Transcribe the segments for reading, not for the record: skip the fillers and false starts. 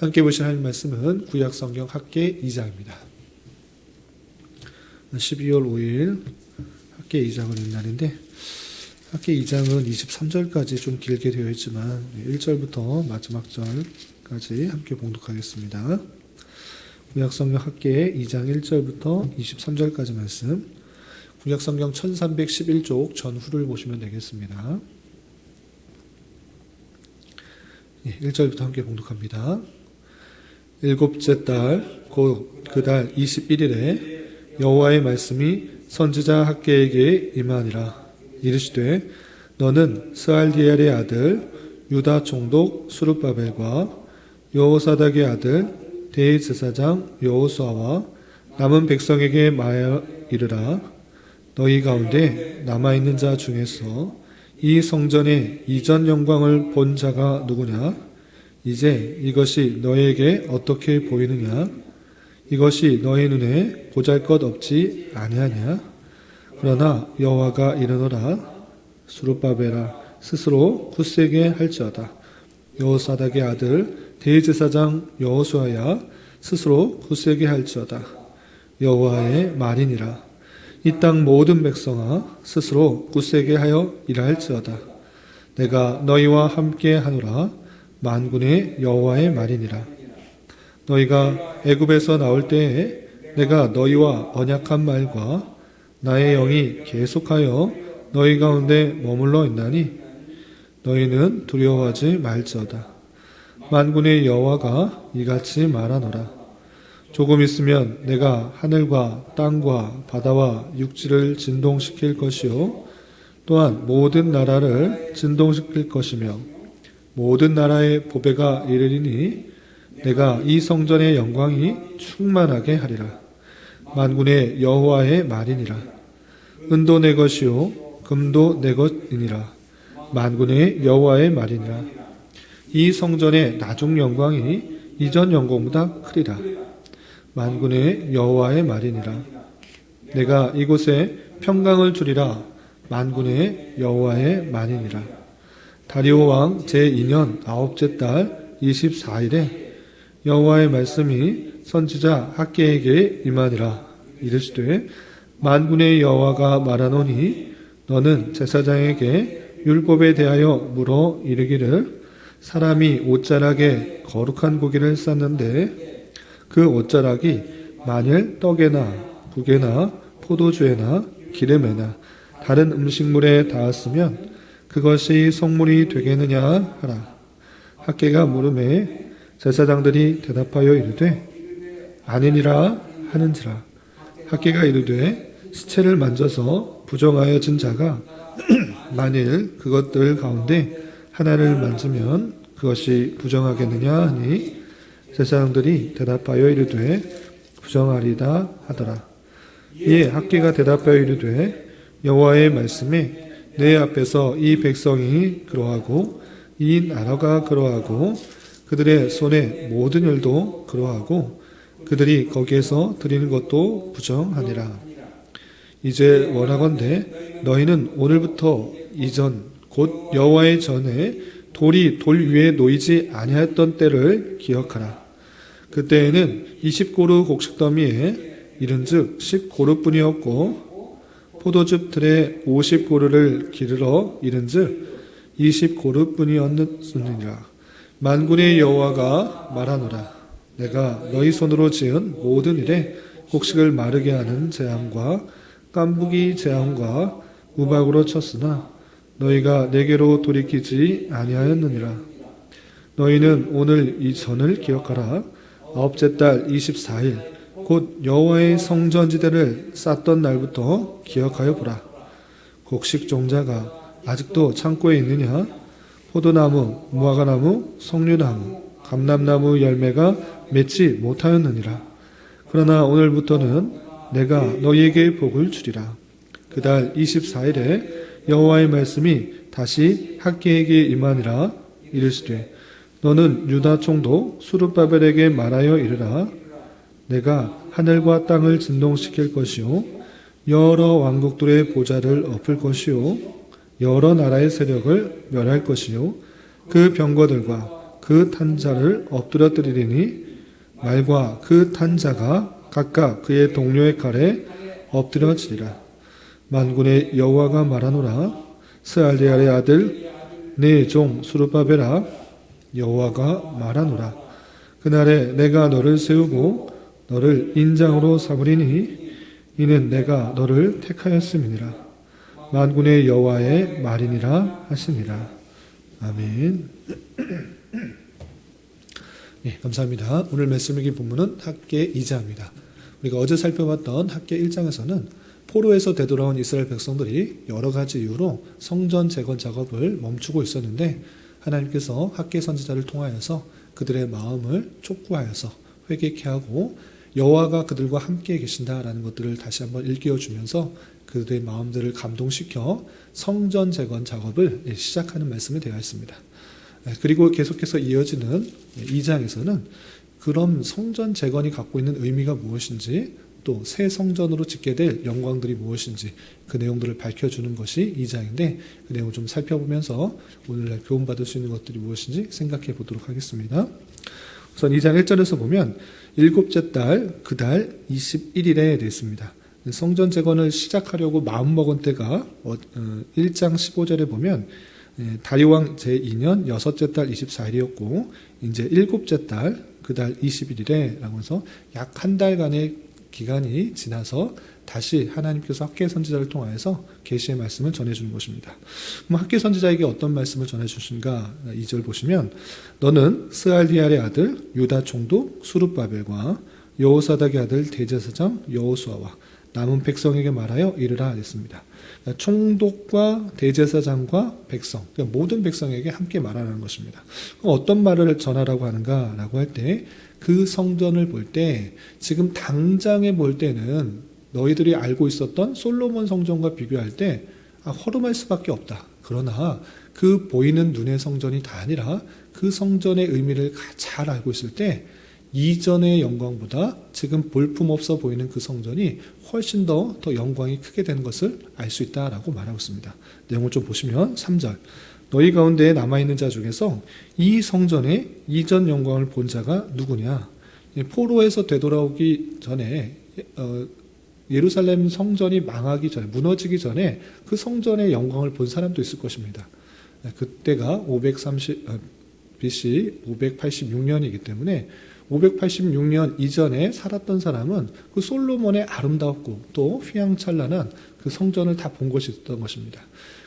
함께 보실 하나님 말씀은 구약성경 학계 2장입니다. 12월 5일 학계 2장을 읽는 날인데, 학계 2장은 23절까지 좀 길게 되어 있지만 1절부터 마지막 절까지 함께 봉독하겠습니다. 구약성경 학계 2장 1절부터 23절까지 말씀, 구약성경 1311쪽 전후를 보시면 되겠습니다. 1절부터 함께 봉독합니다. 일곱째 달 곧 그 달 21일에 여호와의 말씀이 선지자 학계에게 임하니라. 이르시되 너는 스알디엘의 아들 유다 총독 수룹바벨과 여호사닥의 아들 대제사장 여호수아와 남은 백성에게 말하여 이르라. 너희 가운데 남아있는 자 중에서 이 성전의 이전 영광을 본 자가 누구냐? 이제 이것이 너희에게 어떻게 보이느냐? 이것이 너희 눈에 보잘것없지 아니하냐? 그러나 여호와가 이르노라. 수룹바벨아 스스로 굳세게 할지어다. 여호사닥의 아들 대제사장 여호수아야 스스로 굳세게 할지어다. 여호와의 말이니라. 이 땅 모든 백성아 스스로 굳세게 하여 일할지어다. 내가 너희와 함께 하노라. 만군의 여호와의 말이니라. 너희가 애굽에서 나올 때에 내가 너희와 언약한 말과 나의 영이 계속하여 너희 가운데 머물러 있나니 너희는 두려워하지 말지어다. 만군의 여호와가 이같이 말하노라. 조금 있으면 내가 하늘과 땅과 바다와 육지를 진동시킬 것이요 또한 모든 나라를 진동시킬 것이며 모든 나라의 보배가 이르리니 내가 이 성전의 영광이 충만하게 하리라. 만군의 여호와의 말이니라. 은도 내 것이요 금도 내 것이니라. 만군의 여호와의 말이니라. 이 성전의 나중 영광이 이전 영광보다 크리라. 만군의 여호와의 말이니라. 내가 이곳에 평강을 주리라. 만군의 여호와의 말이니라. 다리오 왕 제2년 9째 달 24일에 여호와의 말씀이 선지자 학계에게 임하니라. 이르시되 만군의 여호와가 말하노니 너는 제사장에게 율법에 대하여 물어 이르기를 사람이 옷자락에 거룩한 고기를 쌌는데 그 옷자락이 만일 떡에나 국에나 포도주에나 기름에나 다른 음식물에 닿았으면 그것이 성물이 되겠느냐 하라. 학계가 물음에 제사장들이 대답하여 이르되 아니니라 하는지라. 학계가 이르되 시체를 만져서 부정하여진 자가 만일 그것들 가운데 하나를 만지면 그것이 부정하겠느냐 하니 제사장들이 대답하여 이르되 부정하리다 하더라. 이에 학계가 대답하여 이르되 여호와의 말씀에 내 앞에서 이 백성이 그러하고 이 나라가 그러하고 그들의 손의 모든 일도 그러하고 그들이 거기에서 드리는 것도 부정하니라. 이제 원하건대 너희는 오늘부터 이전 곧 여호와의 전에 돌이 돌 위에 놓이지 아니하였던 때를 기억하라. 그때에는 20고루 곡식더미에 이른즉 10고루뿐이었고 포도즙 틀에 50고루를 기르러 이른즉 20고루뿐이었느니라. 만군의 여호와가 말하노라. 내가 너희 손으로 지은 모든 일에 곡식을 마르게 하는 재앙과 깐부기 재앙과 우박으로 쳤으나 너희가 내게로 돌이키지 아니하였느니라. 너희는 오늘 이 전을 기억하라. 9째 달 24일 곧 여호와의 성전지대를 쌓던 날부터 기억하여 보라. 곡식 종자가 아직도 창고에 있느냐? 포도나무, 무화과나무, 석류나무, 감람나무 열매가 맺지 못하였느니라. 그러나 오늘부터는 내가 너희에게 복을 주리라. 그달 24일에 여호와의 말씀이 다시 학계에게 임하니라. 이르시되 너는 유다 총독 수룹바벨에게 말하여 이르라. 내가 하늘과 땅을 진동시킬 것이요 여러 왕국들의 보좌를 엎을 것이요 여러 나라의 세력을 멸할 것이요 그 병거들과 그 탄 자를 엎드려뜨리리니 말과 그 탄 자가 각각 그의 동료의 칼에 엎드려지리라. 만군의 여호와가 말하노라. 스알디엘의 아들 네 종 스룹바벨아, 여호와가 말하노라. 그날에 내가 너를 세우고 너를 인장으로 삼으리니 이는 내가 너를 택하였음이니라. 만군의 여호와의 말이니라 하시니라. 아멘. 네, 감사합니다. 오늘 말씀 읽은 본문은 학개 2장입니다. 우리가 어제 살펴봤던 학개 1장에서는 포로에서 되돌아온 이스라엘 백성들이 여러 가지 이유로 성전 재건 작업을 멈추고 있었는데 하나님께서 학개 선지자를 통하여서 그들의 마음을 촉구하여서 회개케 하고 여호와가 그들과 함께 계신다라는 것들을 다시 한번 일깨워 주면서 그들의 마음들을 감동시켜 성전 재건 작업을 시작하는 말씀이 되어 있습니다. 그리고 계속해서 이어지는 2장에서는 그럼 성전 재건이 갖고 있는 의미가 무엇인지, 또 새 성전으로 짓게 될 영광들이 무엇인지 그 내용들을 밝혀주는 것이 2장인데 그 내용을 좀 살펴보면서 오늘날 교훈받을 수 있는 것들이 무엇인지 생각해 보도록 하겠습니다. 우선 2장 1절에서 보면 일곱째 달 그 달 21일에 되어 있습니다. 성전 재건을 시작하려고 마음먹은 때가 1장 15절에 보면 다리왕 제2년 여섯째 달 24일이었고 이제 일곱째 달 그 달 21일에 라고 해서 약 한 달간의 기간이 지나서 다시 하나님께서 학개 선지자를 통하여서 계시의 말씀을 전해주는 것입니다. 그럼 학개 선지자에게 어떤 말씀을 전해주신가? 2절 보시면 너는 스알디엘의 아들 유다 총독 수룹바벨과 여호사닥의 아들 대제사장 여호수아와 남은 백성에게 말하여 이르라 했습니다. 총독과 대제사장과 백성, 그러니까 모든 백성에게 함께 말하라는 것입니다. 그럼 어떤 말을 전하라고 하는가라고 할 때 그 성전을 볼 때 지금 당장에 볼 때는 너희들이 알고 있었던 솔로몬 성전과 비교할 때 허름할 수밖에 없다. 그러나 그 보이는 눈의 성전이 다 아니라 그 성전의 의미를 잘 알고 있을 때 이전의 영광보다 지금 볼품없어 보이는 그 성전이 훨씬 더 영광이 크게 되는 것을 알 수 있다라고 말하고 있습니다. 내용을 좀 보시면 3절 너희 가운데 남아있는 자 중에서 이 성전의 이전 영광을 본 자가 누구냐? 포로에서 되돌아오기 전에 예루살렘 성전이 망하기 전에 무너지기 전에 그 성전의 영광을 본 사람도 있을 것입니다. 그때가 BC 586년이기 때문에 586년 이전에 살았던 사람은 그 솔로몬의 아름답고 또 휘황찬란한 그 성전을 다 본 것이 있었던 것입니다.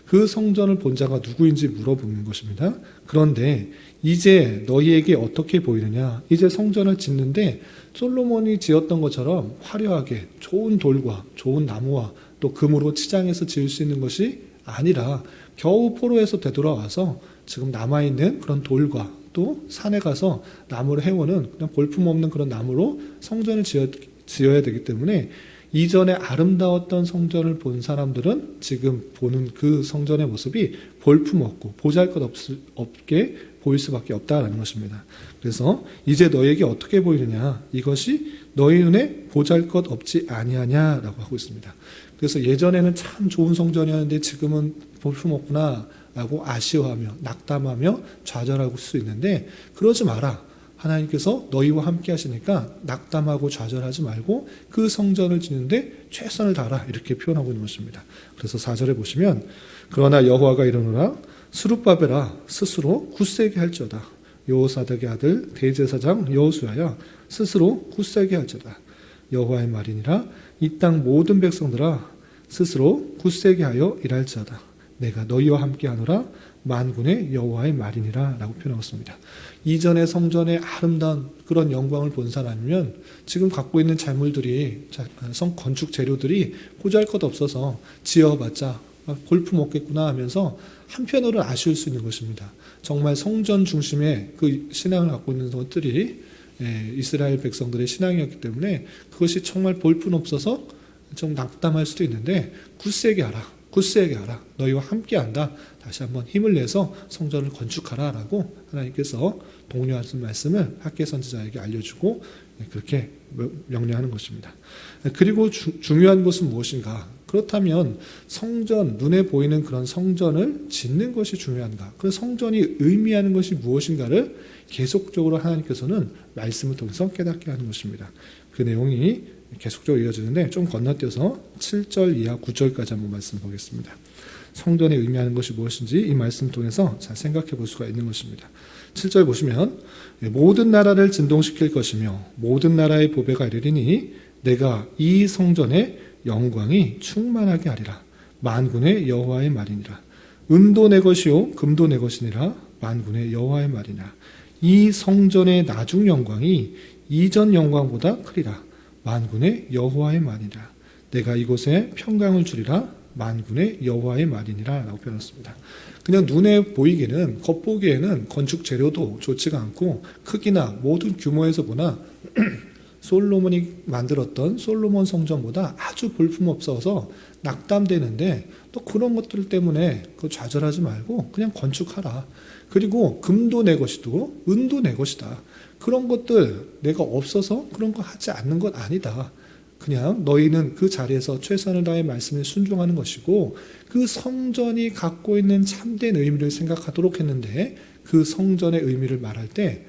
그 성전을 본 자가 누구인지 물어보는 것입니다. 그런데 이제 너희에게 어떻게 보이느냐? 이제 성전을 짓는데 솔로몬이 지었던 것처럼 화려하게 좋은 돌과 좋은 나무와 또 금으로 치장해서 지을 수 있는 것이 아니라 겨우 포로에서 되돌아와서 지금 남아있는 그런 돌과 또 산에 가서 나무를 해오는 그냥 볼품없는 그런 나무로 성전을 지어야 되기 때문에 이전에 아름다웠던 성전을 본 사람들은 지금 보는 그 성전의 모습이 볼품없고 보잘것없게 보일 수밖에 없다라는 것입니다. 그래서 이제 너에게 어떻게 보이느냐? 이것이 너희 눈에 보잘것없지 아니하냐라고 하고 있습니다. 그래서 예전에는 참 좋은 성전이었는데 지금은 볼품없구나 라고 아쉬워하며 낙담하며 좌절하고 수 있는데 그러지 마라. 하나님께서 너희와 함께 하시니까 낙담하고 좌절하지 말고 그 성전을 짓는데 최선을 다하라 이렇게 표현하고 있는 것입니다. 그래서 4절에 보시면 그러나 여호와가 이르노라 스룹바벨아 스스로 굳세게 할지어다. 여호사닥의 아들 대제사장 여호수아야 스스로 굳세게 할지어다. 여호와의 말이니라 이 땅 모든 백성들아 스스로 굳세게 하여 일할지어다. 내가 너희와 함께 하노라 만군의 여호와의 말이니라 라고 표현하고 있습니다. 이전의 성전의 아름다운 그런 영광을 본 사람이면 지금 갖고 있는 재물들이 성 건축 재료들이 보잘것없어서 지어봤자 볼품없겠구나 하면서 한편으로는 아쉬울 수 있는 것입니다. 정말 성전 중심의 그 신앙을 갖고 있는 것들이 이스라엘 백성들의 신앙이었기 때문에 그것이 정말 볼품없어서 좀 낙담할 수도 있는데 굳세게 하라. 굳세게 하라. 너희와 함께한다. 다시 한번 힘을 내서 성전을 건축하라 라고 하나님께서 독려하신 말씀을 학개 선지자에게 알려주고 그렇게 명령하는 것입니다. 그리고 중요한 것은 무엇인가? 그렇다면 성전, 눈에 보이는 그런 성전을 짓는 것이 중요한가? 그 성전이 의미하는 것이 무엇인가를 계속적으로 하나님께서는 말씀을 통해서 깨닫게 하는 것입니다. 그 내용이 계속적으로 이어지는데 좀 건너뛰어서 7절 이하 9절까지 한번 말씀 보겠습니다. 성전이 의미하는 것이 무엇인지 이 말씀 통해서 잘 생각해 볼 수가 있는 것입니다. 7절 보시면 모든 나라를 진동시킬 것이며 모든 나라의 보배가 이르리니 내가 이 성전의 영광이 충만하게 하리라. 만군의 여호와의 말이니라. 은도 내 것이요 금도 내 것이니라. 만군의 여호와의 말이니라. 이 성전의 나중 영광이 이전 영광보다 크리라. 만군의 여호와의 말이니라. 내가 이곳에 평강을 주리라. 만군의 여호와의 말이니라 라고 표현했습니다. 그냥 눈에 보이기는, 겉보기에는 건축 재료도 좋지가 않고 크기나 모든 규모에서 보나 솔로몬이 만들었던 솔로몬 성전보다 아주 볼품없어서 낙담되는데, 또 그런 것들 때문에 좌절하지 말고 그냥 건축하라. 그리고 금도 내 것이고 은도 내 것이다. 그런 것들 내가 없어서 그런 거 하지 않는 것 아니다. 그냥 너희는 그 자리에서 최선을 다해 말씀에 순종하는 것이고, 그 성전이 갖고 있는 참된 의미를 생각하도록 했는데, 그 성전의 의미를 말할 때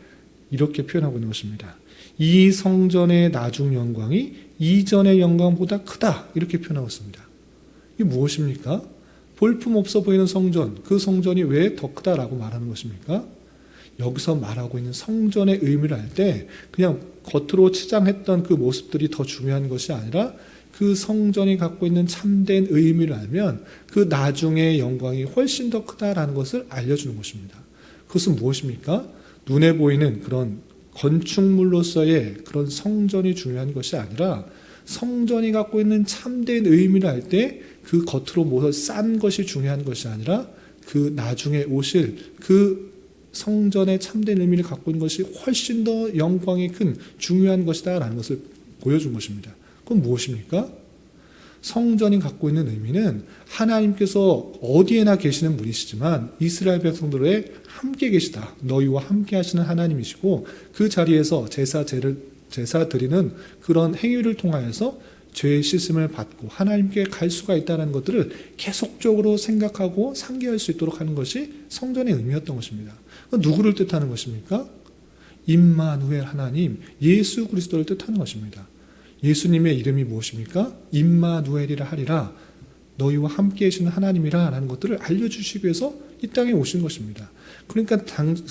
이렇게 표현하고 있는 것입니다. 이 성전의 나중 영광이 이전의 영광보다 크다, 이렇게 표현하고 있습니다. 이게 무엇입니까? 볼품없어 보이는 성전, 그 성전이 왜 더 크다라고 말하는 것입니까? 여기서 말하고 있는 성전의 의미를 알 때 그냥 겉으로 치장했던 그 모습들이 더 중요한 것이 아니라, 그 성전이 갖고 있는 참된 의미를 알면 그 나중의 영광이 훨씬 더 크다라는 것을 알려주는 것입니다. 그것은 무엇입니까? 눈에 보이는 그런 건축물로서의 그런 성전이 중요한 것이 아니라, 성전이 갖고 있는 참된 의미를 알 때 그 겉으로 모여 싼 것이 중요한 것이 아니라, 그 나중에 오실 그 성전의 참된 의미를 갖고 있는 것이 훨씬 더 영광이 큰 중요한 것이다라는 것을 보여준 것입니다. 그건 무엇입니까? 성전이 갖고 있는 의미는 하나님께서 어디에나 계시는 분이시지만 이스라엘 백성들의 함께 계시다. 너희와 함께 하시는 하나님이시고, 그 자리에서 제사 드리는 그런 행위를 통하여서 죄의 씻음을 받고 하나님께 갈 수가 있다는 것들을 계속적으로 생각하고 상기할 수 있도록 하는 것이 성전의 의미였던 것입니다. 누구를 뜻하는 것입니까? 임마누엘 하나님, 예수 그리스도를 뜻하는 것입니다. 예수님의 이름이 무엇입니까? 임마누엘이라 하리라. 너희와 함께 계시는 하나님이라 라는 것들을 알려주시기 위해서 이 땅에 오신 것입니다. 그러니까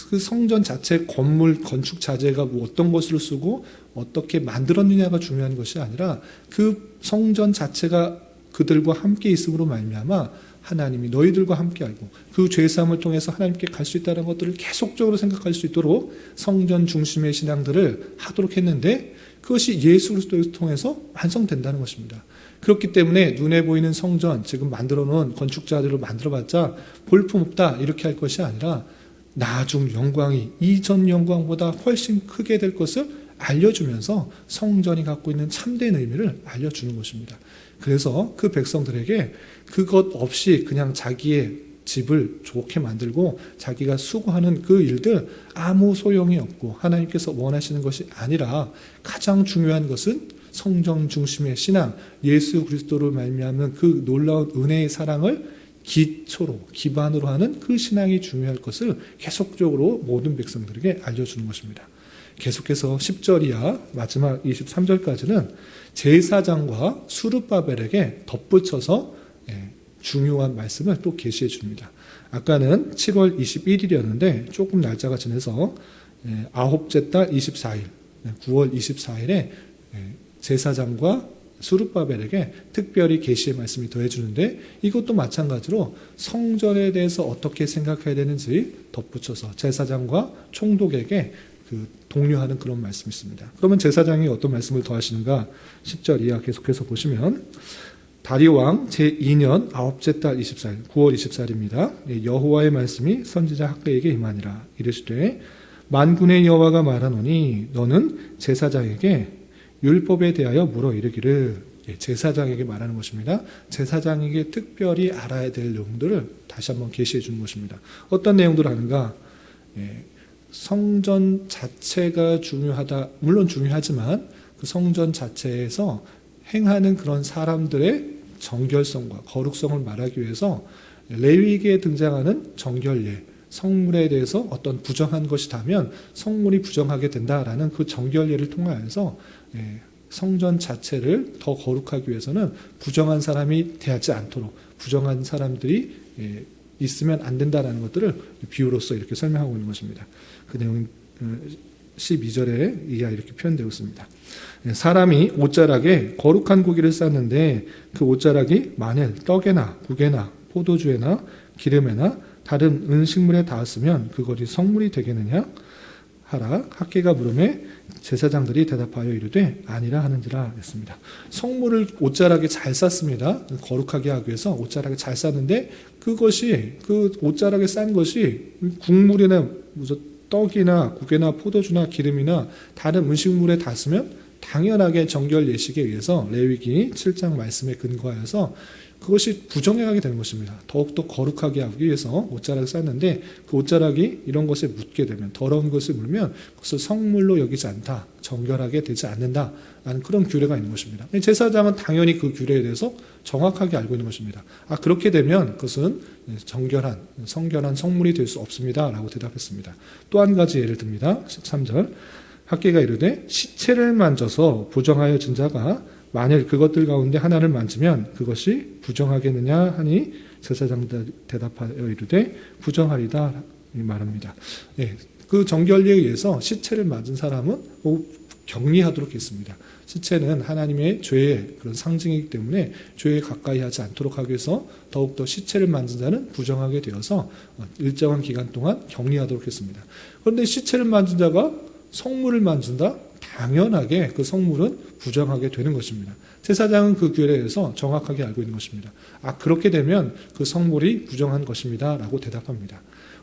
그 성전 자체 건물 건축 자재가 어떤 것으로 쓰고 어떻게 만들었느냐가 중요한 것이 아니라, 그 성전 자체가 그들과 함께 있음으로 말미암아 하나님이 너희들과 함께 알고 그 죄사함을 통해서 하나님께 갈 수 있다는 것들을 계속적으로 생각할 수 있도록 성전 중심의 신앙들을 하도록 했는데, 그것이 예수 그리스도를 통해서 완성된다는 것입니다. 그렇기 때문에 눈에 보이는 성전, 지금 만들어 놓은 건축자들을 만들어봤자 볼품없다 이렇게 할 것이 아니라, 나중 영광이 이전 영광보다 훨씬 크게 될 것을 알려주면서 성전이 갖고 있는 참된 의미를 알려주는 것입니다. 그래서 그 백성들에게 그것 없이 그냥 자기의 집을 좋게 만들고 자기가 수고하는 그 일들 아무 소용이 없고 하나님께서 원하시는 것이 아니라, 가장 중요한 것은 성전 중심의 신앙, 예수 그리스도를 말미암는 그 놀라운 은혜의 사랑을 기반으로 하는 그 신앙이 중요할 것을 계속적으로 모든 백성들에게 알려주는 것입니다. 계속해서 10절 이하 마지막 23절까지는 제사장과 수르바벨에게 덧붙여서 중요한 말씀을 또 계시해 줍니다. 아까는 7월 21일이었는데 조금 날짜가 지나서 아홉째 달 24일, 9월 24일에 제사장과 수르바벨에게 특별히 계시의 말씀이 더해주는데, 이것도 마찬가지로 성전에 대해서 어떻게 생각해야 되는지 덧붙여서 제사장과 총독에게 독려하는 그런 말씀이 있습니다. 그러면 제사장이 어떤 말씀을 더하시는가? 10절 이하 계속해서 보시면, 다리오 왕 제2년 아홉째 달 24일, 9월 24일입니다. 여호와의 말씀이 선지자 학개에게 임하니라. 이르시되 만군의 여호와가 말하노니 너는 제사장에게 율법에 대하여 물어 이르기를. 제사장에게 말하는 것입니다. 제사장에게 특별히 알아야 될 내용들을 다시 한번 계시해 주는 것입니다. 어떤 내용들을 하는가? 성전 자체가 중요하다, 물론 중요하지만 그 성전 자체에서 행하는 그런 사람들의 정결성과 거룩성을 말하기 위해서 레위기에 등장하는 정결례, 성물에 대해서 어떤 부정한 것이 닿으면 성물이 부정하게 된다라는 그 정결례를 통하여서 성전 자체를 더 거룩하기 위해서는 부정한 사람이 되지 않도록 부정한 사람들이 있으면 안 된다라는 것들을 비유로서 이렇게 설명하고 있는 것입니다. 그 내용 12절에 이하 이렇게 표현되어 있습니다. 사람이 옷자락에 거룩한 고기를 쌌는데 그 옷자락이 만일 떡에나 국에나 포도주에나 기름에나 다른 음식물에 닿았으면 그것이 성물이 되겠느냐 하라. 학계가 물음에 제사장들이 대답하여 이르되 아니라 하는지라 했습니다. 성물을 옷자락에 잘 쌌습니다. 거룩하게 하기 위해서 옷자락에 잘 쌌는데 그것이 그 옷자락에 싼 것이 국물이나 무슨 떡이나 국이나 포도주나 기름이나 다른 음식물에 닿았으면 당연하게 정결 예식에 의해서 레위기 7장 말씀에 근거하여서 그것이 부정하게 되는 것입니다. 더욱더 거룩하게 하기 위해서 옷자락을 쌌는데 그 옷자락이 이런 것에 묻게 되면 더러운 것을 물면 그것을 성물로 여기지 않다. 정결하게 되지 않는다라는 그런 규례가 있는 것입니다. 제사장은 당연히 그 규례에 대해서 정확하게 알고 있는 것입니다. 그렇게 되면 그것은 성결한 성물이 될 수 없습니다. 라고 대답했습니다. 또 한 가지 예를 듭니다. 13절 학계가 이르되 시체를 만져서 부정하여 진 자가 만일 그것들 가운데 하나를 만지면 그것이 부정하겠느냐 하니 제사장 대답하여 이르되 부정하리다 말합니다. 그 정결례에 의해서 시체를 만진 사람은 격리하도록 했습니다. 시체는 하나님의 죄의 그런 상징이기 때문에 죄에 가까이 하지 않도록 하기 위해서 더욱더 시체를 만진 자는 부정하게 되어서 일정한 기간 동안 격리하도록 했습니다. 그런데 시체를 만진 자가 성물을 만진다? 당연하게 그 성물은 부정하게 되는 것입니다. 제사장은 그 규례에 대해서 정확하게 알고 있는 것입니다. 그렇게 되면 그 성물이 부정한 것입니다. 라고 대답합니다.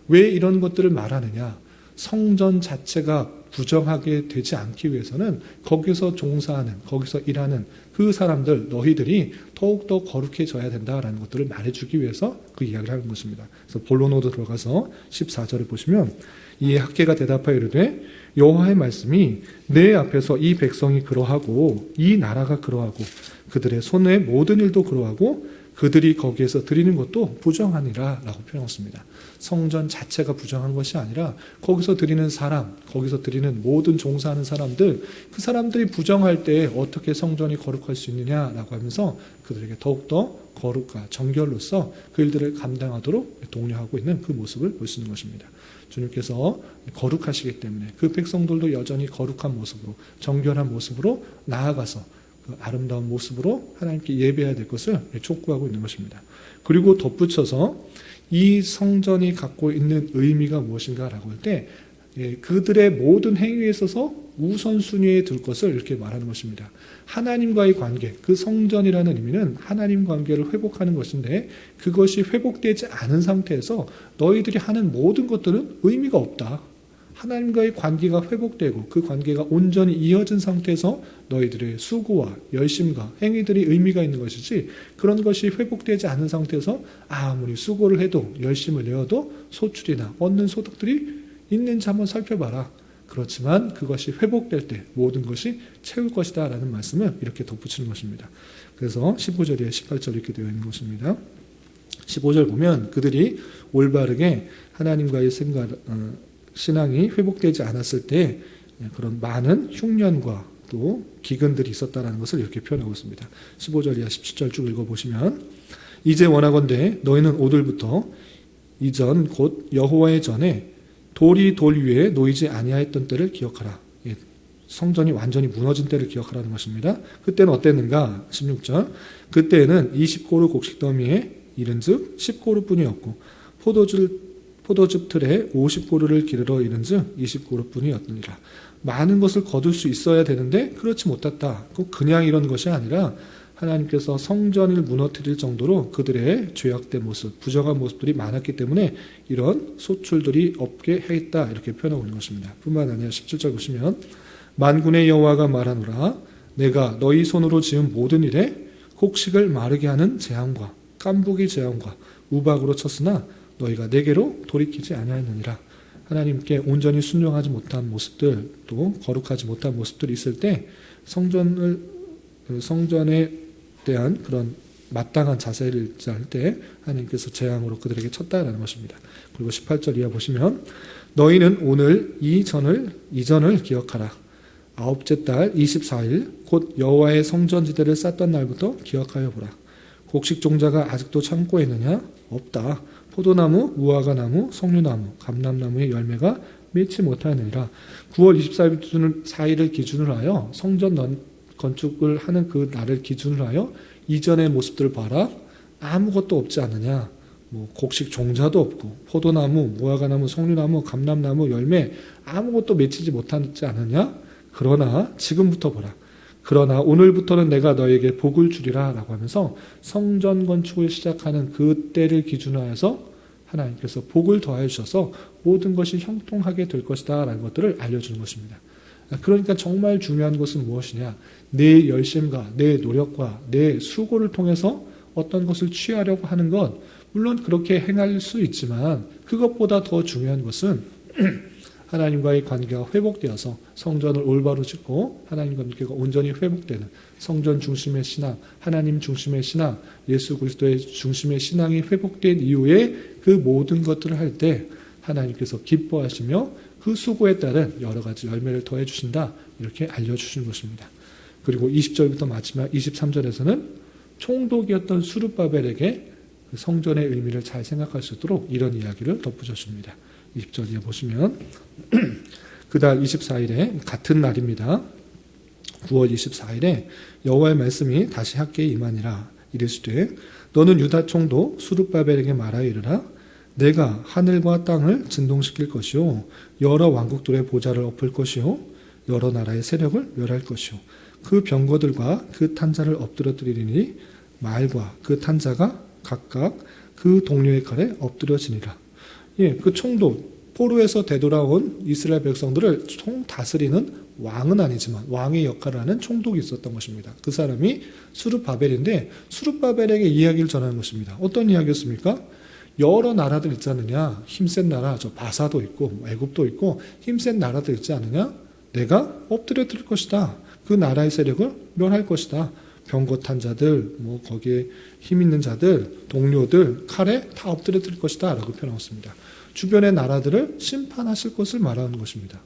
왜 이런 것들을 말하느냐? 성전 자체가 부정하게 되지 않기 위해서는 거기서 종사하는, 거기서 일하는 그 사람들, 너희들이 더욱더 거룩해져야 된다라는 것들을 말해주기 위해서 그 이야기를 하는 것입니다. 그래서 본론으로 들어가서 14절을 보시면 이에 학계가 대답하여 이르되 여호와의 말씀이 내 앞에서 이 백성이 그러하고 이 나라가 그러하고 그들의 손의 모든 일도 그러하고 그들이 거기에서 드리는 것도 부정하니라 라고 표현했습니다. 성전 자체가 부정한 것이 아니라 거기서 드리는 사람, 거기서 드리는 모든 종사하는 사람들, 그 사람들이 부정할 때 어떻게 성전이 거룩할 수 있느냐라고 하면서 그들에게 더욱더 거룩과 정결로서 그 일들을 감당하도록 독려하고 있는 그 모습을 볼 수 있는 것입니다. 주님께서 거룩하시기 때문에 그 백성들도 여전히 거룩한 모습으로 정결한 모습으로 나아가서 그 아름다운 모습으로 하나님께 예배해야 될 것을 촉구하고 있는 것입니다. 그리고 덧붙여서 이 성전이 갖고 있는 의미가 무엇인가라고 할 때 그들의 모든 행위에 있어서 우선순위에 둘 것을 이렇게 말하는 것입니다. 하나님과의 관계, 그 성전이라는 의미는 하나님 관계를 회복하는 것인데 그것이 회복되지 않은 상태에서 너희들이 하는 모든 것들은 의미가 없다. 하나님과의 관계가 회복되고 그 관계가 온전히 이어진 상태에서 너희들의 수고와 열심과 행위들이 의미가 있는 것이지 그런 것이 회복되지 않은 상태에서 아무리 수고를 해도 열심을 내어도 소출이나 얻는 소득들이 있는지 한번 살펴봐라. 그렇지만 그것이 회복될 때 모든 것이 채울 것이다 라는 말씀을 이렇게 덧붙이는 것입니다. 그래서 15절에 18절 이렇게 되어 있는 것입니다. 15절 보면 그들이 올바르게 하나님과의 신앙이 회복되지 않았을 때 그런 많은 흉년과 또 기근들이 있었다는 것을 이렇게 표현하고 있습니다. 15절 이하 17절 쭉 읽어보시면 이제 원하건대 너희는 오늘부터 이전 곧 여호와의 전에 돌이 돌 위에 놓이지 아니하였던 때를 기억하라. 성전이 완전히 무너진 때를 기억하라는 것입니다. 그때는 어땠는가? 16절 그때에는 20고루 곡식더미에 이른즉 10고루뿐이었고 포도즙 틀에 50고루를 기르러 이른즉 20고루뿐이었느니라. 많은 것을 거둘 수 있어야 되는데 그렇지 못했다. 그냥 이런 것이 아니라 하나님께서 성전을 무너뜨릴 정도로 그들의 죄악된 모습, 부정한 모습들이 많았기 때문에 이런 소출들이 없게 했다. 이렇게 표현하고 있는 것입니다. 뿐만 아니라 17절 보시면 만군의 여호와가 말하노라 내가 너희 손으로 지은 모든 일에 곡식을 마르게 하는 재앙과 깐부기 재앙과 우박으로 쳤으나 너희가 내게로 돌이키지 아니하였느니라. 하나님께 온전히 순종하지 못한 모습들 또 거룩하지 못한 모습들이 있을 때 성전에 대한 그런 마땅한 자세를 취할 때 하나님께서 재앙으로 그들에게 쳤다라는 것입니다. 그리고 18절 이하 보시면 너희는 오늘 이전을 기억하라. 아홉째 달 24일 곧 여호와의 성전지대를 쌓던 날부터 기억하여 보라. 곡식 종자가 아직도 창고에 있느냐? 없다. 포도나무, 무화과나무, 석류나무, 감람나무의 열매가 맺지 못하느니라. 9월 24일을 기준으로 하여 성전 건축을 하는 그 날을 기준으로 하여 이전의 모습들을 봐라. 아무것도 없지 않느냐? 곡식 종자도 없고 포도나무, 무화과나무, 석류나무, 감람나무 열매 아무것도 맺히지 못하지 않느냐? 그러나 지금부터 보라. 그러나 오늘부터는 내가 너에게 복을 주리라 라고 하면서 성전 건축을 시작하는 그 때를 기준으로 해서 하나님께서 복을 더하여 주셔서 모든 것이 형통하게 될 것이다 라는 것들을 알려주는 것입니다. 그러니까 정말 중요한 것은 무엇이냐? 내 열심과 내 노력과 내 수고를 통해서 어떤 것을 취하려고 하는 것, 물론 그렇게 행할 수 있지만 그것보다 더 중요한 것은 하나님과의 관계가 회복되어서 성전을 올바로 짓고 하나님과 관계가 온전히 회복되는 성전 중심의 신앙, 하나님 중심의 신앙, 예수 그리스도의 중심의 신앙이 회복된 이후에 그 모든 것들을 할 때 하나님께서 기뻐하시며 그 수고에 따른 여러 가지 열매를 더해 주신다, 이렇게 알려주시는 것입니다. 그리고 20절부터 마지막 23절에서는 총독이었던 수룹바벨에게 그 성전의 의미를 잘 생각할 수 있도록 이런 이야기를 덧붙여줍니다. 20절에 보시면 그달 24일에 같은 날입니다. 9월 24일에 여호와의 말씀이 다시 학계에 임하니라. 이르시되 너는 유다 총독 수룹바벨에게 말하여 이르라. 내가 하늘과 땅을 진동시킬 것이요 여러 왕국들의 보좌를 엎을 것이요 여러 나라의 세력을 멸할 것이요 그 병거들과 그 탄자를 엎드러뜨리니 말과 그 탄자가 각각 그 동료의 칼에 엎드려지니라. 그 총독, 포로에서 되돌아온 이스라엘 백성들을 총 다스리는 왕은 아니지만 왕의 역할을 하는 총독이 있었던 것입니다. 그 사람이 수룹바벨인데 수룹바벨에게 이야기를 전하는 것입니다. 어떤 이야기였습니까? 여러 나라들 있지 않느냐? 힘센 나라, 저 바사도 있고 애굽도 있고 힘센 나라들 있지 않느냐? 내가 엎드려 드릴 것이다. 그 나라의 세력을 멸할 것이다. 병거탄 자들, 거기에 힘 있는 자들, 동료들, 칼에 다 엎드려 드릴 것이다 라고 표현했습니다. 주변의 나라들을 심판하실 것을 말하는 것입니다.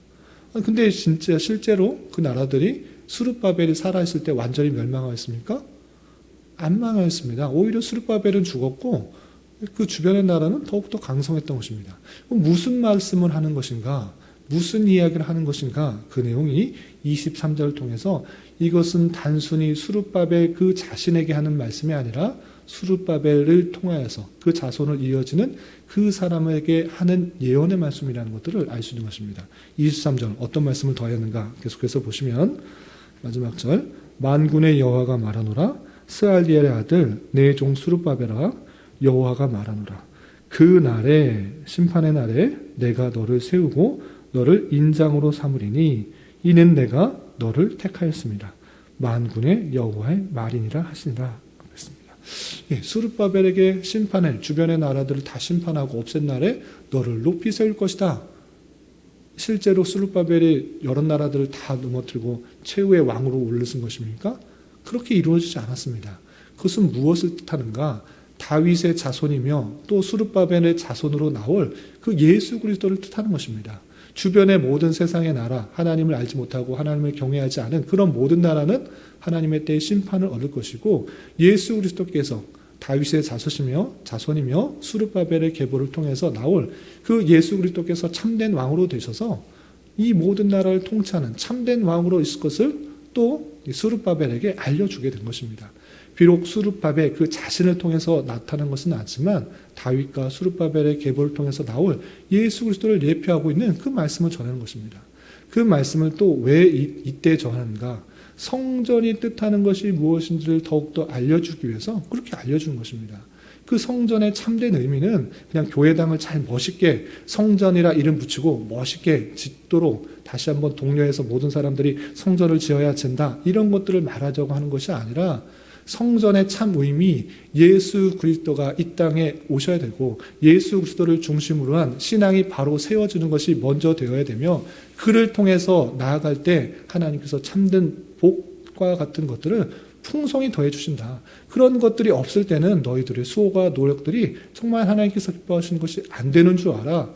근데 진짜 실제로 그 나라들이 수룹바벨이 살아있을 때 완전히 멸망하였습니까? 안 망하였습니다. 오히려 수룹바벨은 죽었고 그 주변의 나라는 더욱더 강성했던 것입니다. 무슨 말씀을 하는 것인가? 무슨 이야기를 하는 것인가? 그 내용이 23절을 통해서 이것은 단순히 수룹바벨 그 자신에게 하는 말씀이 아니라 수룹바벨을 통하여서 그 자손을 이어지는 그 사람에게 하는 예언의 말씀이라는 것들을 알 수 있는 것입니다. 23절 어떤 말씀을 더하였는가? 계속해서 보시면 마지막 절 만군의 여호와가 말하노라. 스알디엘의 아들 내 종 수룹바벨아 여호와가 말하노라. 그 날에 심판의 날에 내가 너를 세우고 너를 인장으로 삼으리니 이는 내가 너를 택하였습니다. 만군의 여호와의 말이니라 하시니라. 수룹바벨에게 심판해 주변의 나라들을 다 심판하고 없앤 날에 너를 높이 세울 것이다. 실제로 수룹바벨이 여러 나라들을 다 넘어뜨리고 최후의 왕으로 올르신 것입니까? 그렇게 이루어지지 않았습니다. 그것은 무엇을 뜻하는가? 다윗의 자손이며 또 수룹바벨의 자손으로 나올 그 예수 그리스도를 뜻하는 것입니다. 주변의 모든 세상의 나라, 하나님을 알지 못하고 하나님을 경외하지 않은 그런 모든 나라는 하나님의 때에 심판을 얻을 것이고 예수 그리스도께서 다윗의 자손이며 수룹바벨의 계보를 통해서 나올 그 예수 그리스도께서 참된 왕으로 되셔서 이 모든 나라를 통치하는 참된 왕으로 있을 것을 또 수룹바벨에게 알려주게 된 것입니다. 비록 수룹바벨 그 자신을 통해서 나타난 것은 않지만 다윗과 수룹바벨의 계보를 통해서 나올 예수 그리스도를 예표하고 있는 그 말씀을 전하는 것입니다. 그 말씀을 또 왜 이때 전하는가? 성전이 뜻하는 것이 무엇인지를 더욱더 알려주기 위해서 그렇게 알려주는 것입니다. 그 성전의 참된 의미는 그냥 교회당을 잘 멋있게 성전이라 이름 붙이고 멋있게 짓도록 다시 한번 독려해서 모든 사람들이 성전을 지어야 된다 이런 것들을 말하자고 하는 것이 아니라 성전의 참 의미, 예수 그리스도가 이 땅에 오셔야 되고 예수 그리스도를 중심으로 한 신앙이 바로 세워지는 것이 먼저 되어야 되며 그를 통해서 나아갈 때 하나님께서 참된 복과 같은 것들을 풍성히 더해 주신다. 그런 것들이 없을 때는 너희들의 수고와 노력들이 정말 하나님께서 기뻐하시는 것이 안 되는 줄 알아.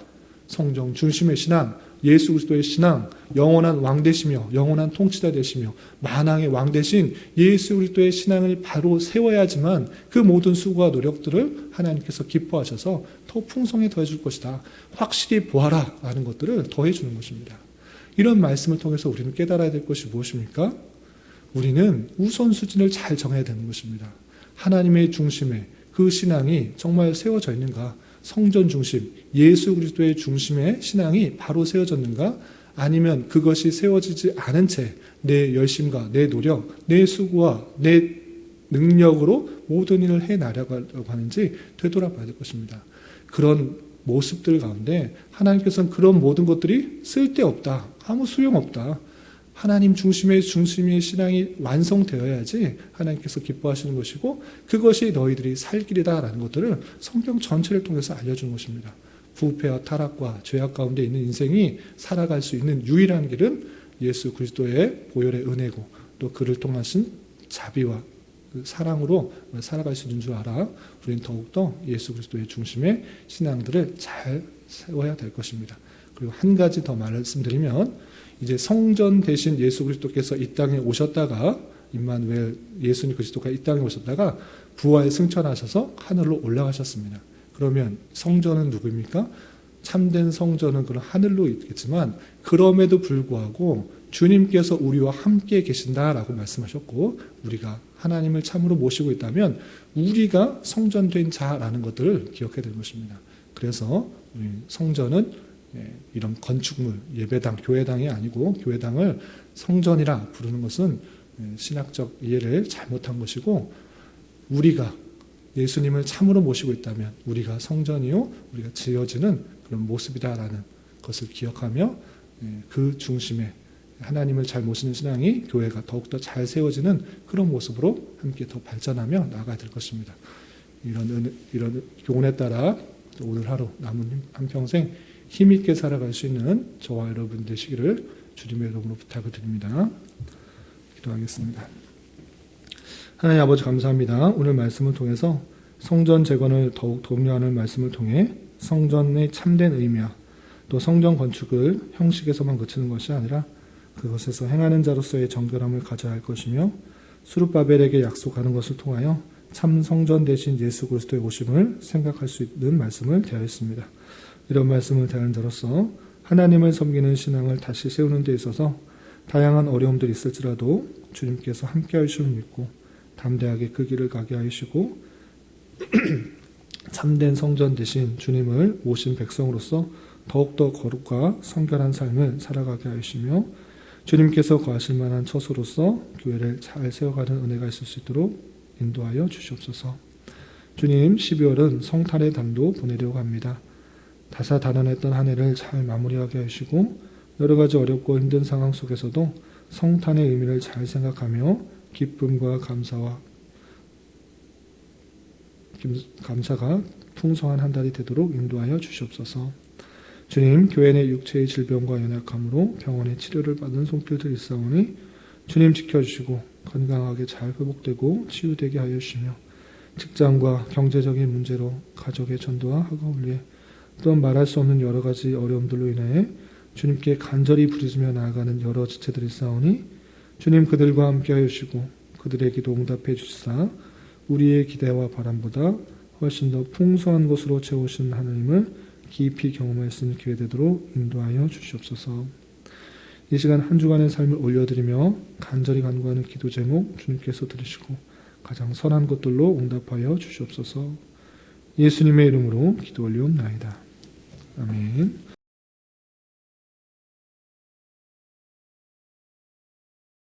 성령 중심의 신앙, 예수 그리스도의 신앙, 영원한 왕 되시며 영원한 통치자 되시며 만왕의 왕 되신 예수 그리스도의 신앙을 바로 세워야지만 그 모든 수고와 노력들을 하나님께서 기뻐하셔서 더 풍성히 더해 줄 것이다. 확실히 보아라 라는 것들을 더해 주는 것입니다. 이런 말씀을 통해서 우리는 깨달아야 될 것이 무엇입니까? 우리는 우선순위를 잘 정해야 되는 것입니다. 하나님의 중심에 그 신앙이 정말 세워져 있는가? 성전 중심, 예수 그리스도의 중심의 신앙이 바로 세워졌는가? 아니면 그것이 세워지지 않은 채 내 열심과 내 노력, 내 수고와 내 능력으로 모든 일을 해나가려고 하는지 되돌아봐야 될 것입니다. 그런 모습들 가운데 하나님께서는 그런 모든 것들이 쓸데없다, 아무 소용없다. 하나님 중심의 신앙이 완성되어야지 하나님께서 기뻐하시는 것이고 그것이 너희들이 살 길이다라는 것들을 성경 전체를 통해서 알려주는 것입니다. 부패와 타락과 죄악 가운데 있는 인생이 살아갈 수 있는 유일한 길은 예수 그리스도의 보혈의 은혜고 또 그를 통하신 자비와 그 사랑으로 살아갈 수 있는 줄 알아. 우리는 더욱더 예수 그리스도의 중심의 신앙들을 잘 세워야 될 것입니다. 그리고 한 가지 더 말씀드리면 이제 성전 대신 예수 그리스도께서 이 땅에 오셨다가 임마누엘 예수님 그리스도가 이 땅에 오셨다가 부활 승천하셔서 하늘로 올라가셨습니다. 그러면 성전은 누구입니까? 참된 성전은 그런 하늘로 있겠지만 그럼에도 불구하고 주님께서 우리와 함께 계신다라고 말씀하셨고 우리가 하나님을 참으로 모시고 있다면 우리가 성전된 자라는 것들을 기억해야 될 것입니다. 그래서 성전은 이런 건축물, 예배당, 교회당이 아니고 교회당을 성전이라 부르는 것은 신학적 이해를 잘못한 것이고 우리가 예수님을 참으로 모시고 있다면 우리가 성전이요 우리가 지어지는 그런 모습이다라는 것을 기억하며 그 중심에 하나님을 잘 모시는 신앙이 교회가 더욱더 잘 세워지는 그런 모습으로 함께 더 발전하며 나아가야 될 것입니다. 이런 교훈에 따라 오늘 하루 남은 한평생 힘있게 살아갈 수 있는 저와 여러분 되시기를 주님의 이름으로 부탁을 드립니다. 기도하겠습니다. 하나님 아버지 감사합니다. 오늘 말씀을 통해서 성전 재건을 더욱 독려하는 말씀을 통해 성전의 참된 의미와 또 성전 건축을 형식에서만 그치는 것이 아니라 그것에서 행하는 자로서의 정결함을 가져야 할 것이며 수룹바벨에게 약속하는 것을 통하여 참 성전 대신 예수 그리스도의 오심을 생각할 수 있는 말씀을 대하였습니다. 이런 말씀을 대하는 자로서 하나님을 섬기는 신앙을 다시 세우는 데 있어서 다양한 어려움들이 있을지라도 주님께서 함께 하심을 믿고 담대하게 그 길을 가게 하시고 참된 성전 대신 주님을 모신 백성으로서 더욱더 거룩과 성결한 삶을 살아가게 하시며 주님께서 거하실 만한 처소로서 교회를 잘 세워가는 은혜가 있을 수 있도록 인도하여 주시옵소서. 주님 12월은 성탄의 달도 보내려고 합니다. 다사다난했던 한 해를 잘 마무리하게 하시고 여러 가지 어렵고 힘든 상황 속에서도 성탄의 의미를 잘 생각하며 기쁨과 감사가 풍성한 한 달이 되도록 인도하여 주시옵소서. 주님, 교회 내 육체의 질병과 연약함으로 병원에 치료를 받은 손길들이 있사오니 주님 지켜주시고 건강하게 잘 회복되고 치유되게 하여 주시며 직장과 경제적인 문제로 가족의 전도와 학업을 또한 말할 수 없는 여러 가지 어려움들로 인해 주님께 간절히 부르짖으며 나아가는 여러 지체들이 있사오니 주님 그들과 함께 하여 주시고 그들의 기도 응답해 주시사 우리의 기대와 바람보다 훨씬 더 풍성한 것으로 채우신 하나님을 깊이 경험할 수 있는 기회 되도록 인도하여 주시옵소서. 이 시간 한 주간의 삶을 올려드리며 간절히 간구하는 기도 제목 주님께서 들으시고 가장 선한 것들로 응답하여 주시옵소서. 예수님의 이름으로 기도 올리옵나이다. 아멘.